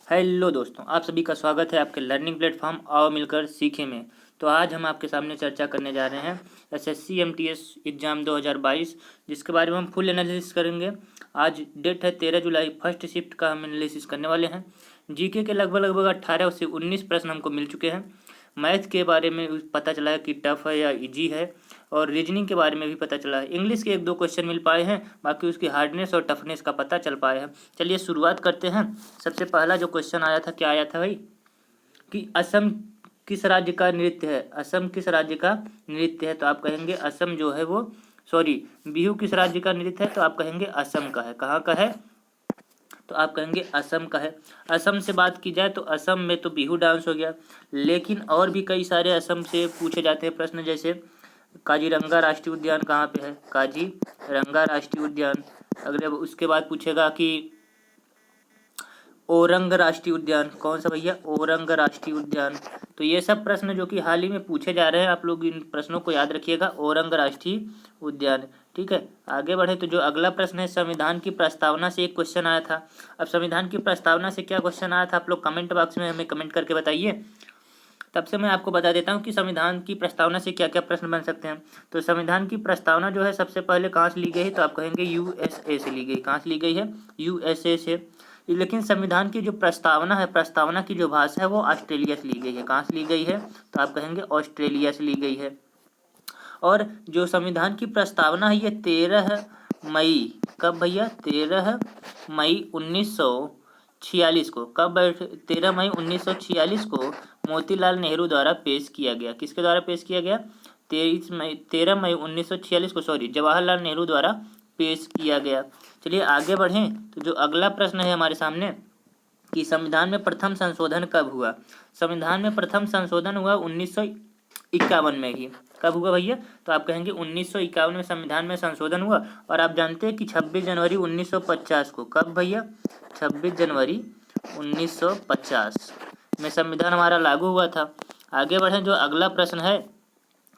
Hello दोस्तों, आप सभी का स्वागत है आपके लर्निंग प्लेटफॉर्म आओ मिलकर सीखे में। तो आज हम आपके सामने चर्चा करने जा रहे हैं एसएससी एमटीएस एग्ज़ाम 2022, जिसके बारे में हम फुल एनालिसिस करेंगे। आज डेट है 13 जुलाई, फर्स्ट शिफ्ट का हम एनालिसिस करने वाले हैं। जीके के लगभग लगभग 18 से 19 प्रश्न हमको मिल चुके हैं। मैथ के बारे में पता चला है कि टफ है या इजी है, और रीजनिंग के बारे में भी पता चला है। इंग्लिश के 1-2 क्वेश्चन मिल पाए हैं, बाकी उसकी हार्डनेस और टफनेस का पता चल पाया है। चलिए शुरुआत करते हैं। सबसे पहला जो क्वेश्चन आया था, क्या आया था भाई, कि असम किस राज्य का नृत्य है। असम किस राज्य का नृत्य है, तो आप कहेंगे असम जो है वो, सॉरी, बिहू किस राज्य का नृत्य है, तो आप कहेंगे असम का है। कहाँ का है, तो आप कहेंगे असम का है। असम से बात की जाए तो असम में तो बिहू डांस हो गया, लेकिन और भी कई सारे असम से पूछे जाते हैं प्रश्न, जैसे काजीरंगा राष्ट्रीय उद्यान कहाँ पे है, काजीरंगा राष्ट्रीय उद्यान। अगले उसके बाद पूछेगा कि ओरंग राष्ट्रीय उद्यान, कौन सा भैया, ओरंग राष्ट्रीय उद्यान। तो ये सब प्रश्न जो कि हाल ही में पूछे जा रहे हैं, आप लोग इन प्रश्नों को याद रखिएगा, ओरंग राष्ट्रीय उद्यान। ठीक है, आगे बढ़े तो जो अगला प्रश्न है, संविधान की प्रस्तावना से एक क्वेश्चन आया था। अब संविधान की प्रस्तावना से क्या क्वेश्चन आया था, आप लोग कमेंट बॉक्स में हमें कमेंट करके बताइए। तब से मैं आपको बता देता हूँ कि संविधान की प्रस्तावना से क्या क्या प्रश्न बन सकते हैं। तो संविधान की प्रस्तावना जो है सबसे पहले कहाँ से ली गई है, तो आप कहेंगे यूएसए से ली गई। कहाँ से ली गई है, यूएसए से। लेकिन संविधान की जो प्रस्तावना है, प्रस्तावना की जो भाषा है वो ऑस्ट्रेलिया से ली गई है। कहाँ से ली गई है, तो आप कहेंगे ऑस्ट्रेलिया से ली गई है। और जो संविधान की प्रस्तावना है ये 13 मई, कब भैया, 13 मई 1946 को, कब, 13 मई 1946 को मोतीलाल नेहरू द्वारा पेश किया गया। किसके द्वारा पेश किया गया, 13 मई 1946 को, सॉरी, जवाहरलाल नेहरू द्वारा पेश किया गया। चलिए आगे बढ़ें तो जो अगला प्रश्न है हमारे सामने, कि संविधान में प्रथम संशोधन कब हुआ। संविधान में प्रथम संशोधन हुआ 1951 में ही। कब हुआ भैया, तो आप कहेंगे 1951 में संविधान में संशोधन हुआ। और आप जानते हैं कि 26 जनवरी 1950 को, कब भैया, 26 जनवरी 1950 में संविधान हमारा लागू हुआ था। आगे बढ़ें, जो अगला प्रश्न है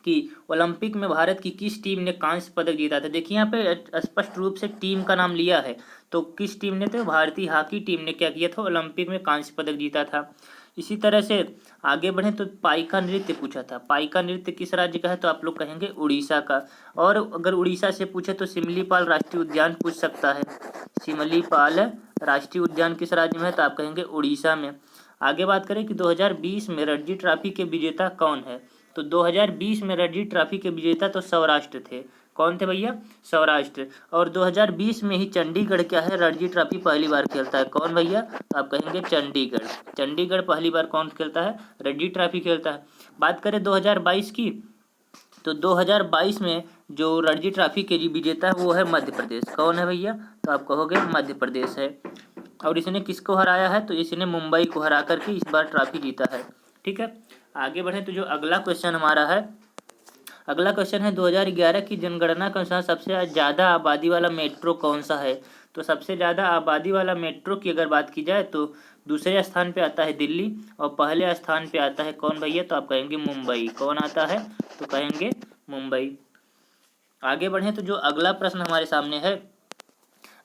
कि ओलंपिक में भारत की किस टीम ने कांस्य पदक जीता था। देखिए यहाँ पे स्पष्ट रूप से टीम का नाम लिया है, तो किस टीम ने, तो भारतीय हॉकी टीम ने क्या किया था, ओलंपिक में कांस्य पदक जीता था। इसी तरह से आगे बढ़ें तो पाइका नृत्य पूछा था। पाइका नृत्य किस राज्य का है, तो आप लोग कहेंगे उड़ीसा का। और अगर उड़ीसा से पूछे तो सिमलीपाल राष्ट्रीय उद्यान पूछ सकता है। सिमलीपाल राष्ट्रीय उद्यान किस राज्य में है, तो आप कहेंगे उड़ीसा में। आगे बात करें कि 2020 में रणजी ट्रॉफी के विजेता कौन है, तो 2020 में रणजी ट्रॉफी के विजेता तो सौराष्ट्र थे। कौन थे भैया, सौराष्ट्र। और 2020 में ही चंडीगढ़ क्या है, रणजी ट्रॉफी पहली बार खेलता है। कौन भैया, तो आप कहेंगे चंडीगढ़। चंडीगढ़ पहली बार कौन खेलता है, रणजी ट्रॉफी खेलता है। बात करें 2022 की, तो 2022 में जो रणजी ट्रॉफी के विजेता है वो है मध्य प्रदेश। कौन है भैया, तो आप कहोगे मध्य प्रदेश है। और इसने किसको हराया है, तो इसने मुंबई को हरा करके इस बार ट्रॉफी जीता है। ठीक है, आगे बढ़े तो जो अगला क्वेश्चन हमारा है, अगला क्वेश्चन है 2011 की जनगणना के अनुसार सबसे ज़्यादा आबादी वाला मेट्रो कौन सा है। तो सबसे ज़्यादा आबादी वाला मेट्रो की अगर बात की जाए तो दूसरे स्थान पे आता है दिल्ली, और पहले स्थान पे आता है कौन भैया, तो आप कहेंगे मुंबई। कौन आता है, तो कहेंगे मुंबई। आगे बढ़ें तो जो अगला प्रश्न हमारे सामने है,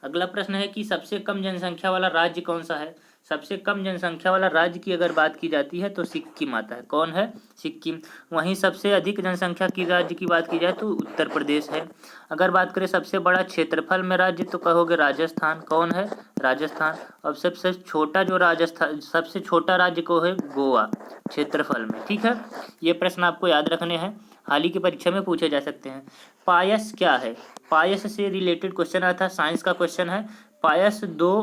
अगला प्रश्न है कि सबसे कम जनसंख्या वाला राज्य कौन सा है। सबसे कम जनसंख्या वाला राज्य की अगर बात की जाती है तो सिक्किम आता है। कौन है, सिक्किम। वहीं सबसे अधिक जनसंख्या की राज्य की बात की जाए तो उत्तर प्रदेश है। अगर बात करें सबसे बड़ा क्षेत्रफल में राज्य, तो कहोगे राजस्थान। कौन है, राजस्थान। और सबसे छोटा जो राजस्थान, सबसे छोटा राज्य को है गोवा क्षेत्रफल में। ठीक है, ये प्रश्न आपको याद रखने हैं, हाल ही की परीक्षा में पूछे जा सकते हैं। पायस क्या है, पायस से रिलेटेड क्वेश्चन आया था, साइंस का क्वेश्चन है। पायस दो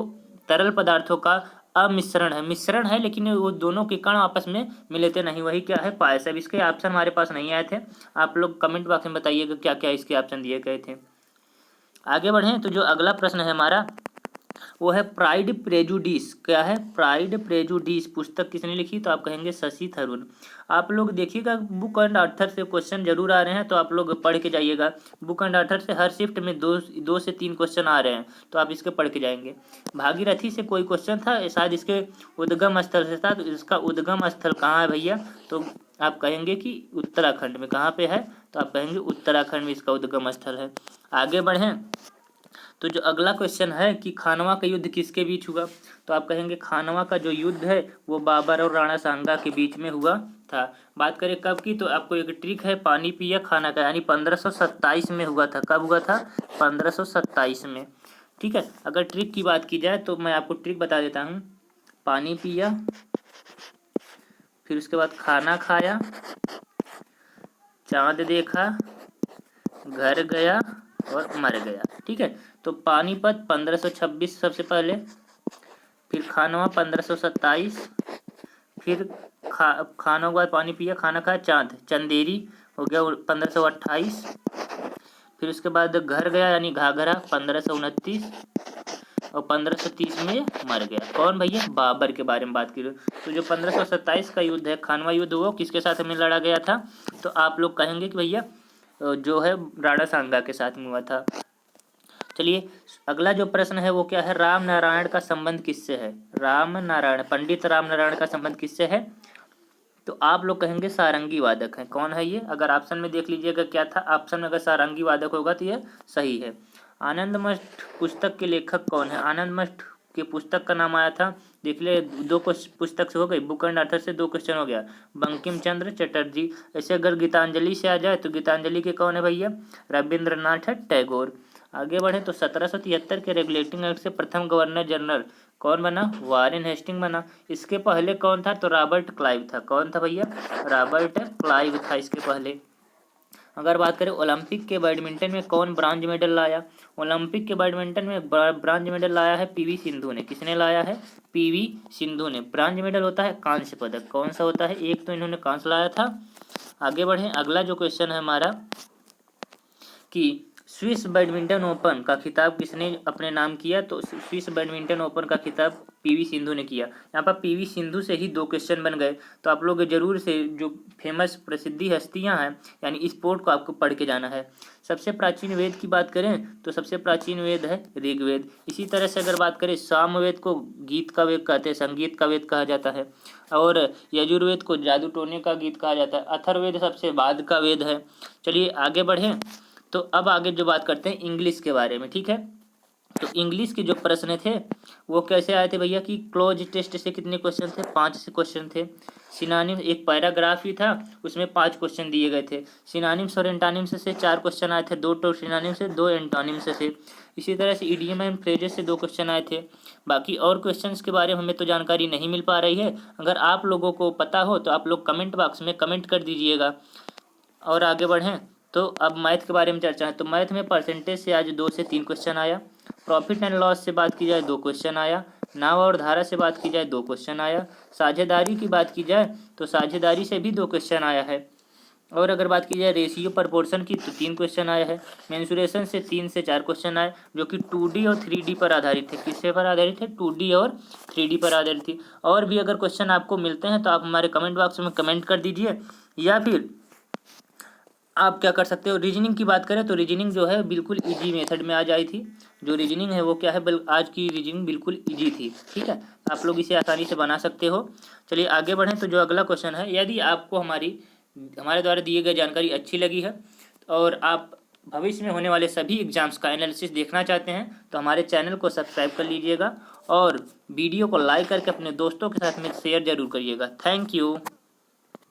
तरल पदार्थों का अमिश्रण है, मिश्रण है, लेकिन वो दोनों के कण आपस में मिलते नहीं, वही क्या है, पायस। अब इसके ऑप्शन हमारे पास नहीं आए थे, आप लोग कमेंट बॉक्स में बताइएगा क्या क्या इसके ऑप्शन दिए गए थे। आगे बढ़ें तो जो अगला प्रश्न है हमारा वो है प्राइड प्रेजुडिस। क्या है, प्राइड प्रेजुडिस पुस्तक किसने लिखी, तो आप कहेंगे शशि थरूर। आप लोग देखिएगा बुक एंड ऑथर से क्वेश्चन जरूर आ रहे हैं, तो आप लोग पढ़ के जाइएगा। बुक एंड ऑथर से हर शिफ्ट में दो से तीन क्वेश्चन आ रहे हैं, तो आप इसके पढ़ के जाएंगे। भागीरथी से कोई क्वेश्चन था, शायद इसके उद्गम स्थल से था, तो इसका उद्गम स्थल कहाँ है भैया, तो आप कहेंगे कि उत्तराखंड में। कहाँ पे है, तो आप कहेंगे उत्तराखंड में इसका उद्गम स्थल है। आगे बढ़ें तो जो अगला क्वेश्चन है कि खानवा का युद्ध किसके बीच हुआ, तो आप कहेंगे खानवा का जो युद्ध है वो बाबर और राणा सांगा के बीच में हुआ था। बात करें कब की, तो आपको एक ट्रिक है, पानी पिया खाना का, यानी 1527 में हुआ था। कब हुआ था? 1527 में। ठीक है, अगर ट्रिक की बात की जाए तो मैं आपको ट्रिक बता देता हूँ। पानी पिया, फिर उसके बाद खाना खाया, चांद देखा, घर गया और मर गया। ठीक है, तो पानीपत 1526 सबसे पहले, फिर खानवा 1527, फिर खानों के बाद पानी पिया, खाना खाया, चंदेरी हो गया 1528, फिर उसके बाद घर गया यानी घाघरा 1529 और 1530 में मर गया। कौन भैया? बाबर के बारे में बात की। तो जो 1527 का युद्ध है, खानवा युद्ध, वो किसके साथ में लड़ा गया था? तो आप लोग कहेंगे कि भैया जो है राणा सांगा के साथ में हुआ था। चलिए अगला जो प्रश्न है वो क्या है? राम नारायण का संबंध किससे है? राम नारायण, पंडित राम नारायण का संबंध किससे है? तो आप लोग कहेंगे सारंगी वादक है। कौन है ये? अगर ऑप्शन में देख लीजिएगा क्या था, ऑप्शन में अगर सारंगी वादक होगा तो ये सही है। आनंद मठ पुस्तक के लेखक कौन है? आनंद मठ के पुस्तक का नाम आया था, देख ले, दो पुस्तक से हो गई, बुक एंड अर्थर से 2 क्वेश्चन हो गया, बंकिम चंद्र चटर्जी। ऐसे अगर गीतांजलि से आ जाए तो गीतांजलि के कौन है भैया? रविंद्रनाथ टैगोर। आगे बढ़े तो 1773 के रेगुलेटिंग एक्ट से प्रथम गवर्नर जनरल कौन बना? वारेन हेस्टिंग बना। इसके पहले कौन था? तो रॉबर्ट क्लाइव था। कौन था भैया? रॉबर्ट क्लाइव था इसके पहले। अगर बात करें ओलंपिक के बैडमिंटन में कौन ब्रॉन्ज मेडल लाया? ओलंपिक के बैडमिंटन में ब्रॉन्ज मेडल लाया है पीवी सिंधु ने। किसने लाया है? पीवी सिंधु ने। ब्रॉन्ज मेडल होता है कांस्य पदक। कौन सा होता है? एक तो इन्होंने कांस्य लाया था। आगे बढ़े, अगला जो क्वेश्चन है हमारा कि स्विस बैडमिंटन ओपन का खिताब किसने अपने नाम किया? तो स्विस बैडमिंटन ओपन का खिताब पीवी सिंधु ने किया। यहाँ पर पीवी सिंधु से ही 2 क्वेश्चन बन गए। तो आप लोग जरूर से जो फेमस प्रसिद्धि हस्तियां हैं यानी स्पोर्ट को आपको पढ़ के जाना है। सबसे प्राचीन वेद की बात करें तो सबसे प्राचीन वेद है ऋग्वेद। इसी तरह से अगर बात करें सामवेद को गीत का वेद कहते हैं, संगीत का वेद कहा जाता है, और यजुर्वेद को जादू टोने का गीत कहा जाता है। अथर्ववेद सबसे बाद का वेद है। चलिए आगे बढ़ें, तो अब आगे जो बात करते हैं इंग्लिश के बारे में। ठीक है, तो इंग्लिश के जो प्रश्न थे वो कैसे आए थे भैया? कि क्लोज टेस्ट से कितने क्वेश्चन थे? 5 से क्वेश्चन थे। सिनोनिम एक पैराग्राफ ही था, उसमें 5 क्वेश्चन दिए गए थे। सिनोनिम्स और एंटोनिम्स से 4 क्वेश्चन आए थे, 2 सिनोनिम्स से, 2 एंटोनिम्स से। इसी तरह से इडियम एंड फ्रेजेस से 2 क्वेश्चन आए थे। बाकी और क्वेश्चंस के बारे में हमें तो जानकारी नहीं मिल पा रही है। अगर आप लोगों को पता हो तो आप लोग कमेंट बॉक्स में कमेंट कर दीजिएगा। और आगे बढ़ें तो अब मैथ के बारे में चर्चा है। तो मैथ में परसेंटेज से आज 2 से 3 क्वेश्चन आया। प्रॉफिट एंड लॉस से बात की जाए 2 क्वेश्चन आया। नाव और धारा से बात की जाए 2 क्वेश्चन आया। साझेदारी की बात की जाए तो साझेदारी से भी 2 क्वेश्चन आया है। और अगर बात की जाए रेशियो प्रपोर्शन की तो 3 क्वेश्चन आया है। मेंसुरेशन से 3 से 4 क्वेश्चन आए जो कि 2D और 3D पर आधारित थे। किससे पर आधारित थे? 2D और 3D पर आधारित थी। और भी अगर क्वेश्चन आपको मिलते हैं तो आप हमारे कमेंट बॉक्स में कमेंट कर दीजिए, या फिर आप क्या कर सकते हो। रीजनिंग की बात करें तो रीजनिंग जो है बिल्कुल इजी मेथड में आ जाई थी। जो रीजनिंग है वो क्या है, आज की रीजनिंग बिल्कुल इजी थी। ठीक है, आप लोग इसे आसानी से बना सकते हो। चलिए आगे बढ़ें तो जो अगला क्वेश्चन है, यदि आपको हमारे द्वारा दिए गए जानकारी अच्छी लगी है और आप भविष्य में होने वाले सभी एग्जाम्स का एनालिसिस देखना चाहते हैं तो हमारे चैनल को सब्सक्राइब कर लीजिएगा और वीडियो को लाइक करके अपने दोस्तों के साथ में शेयर जरूर करिएगा। Thank you.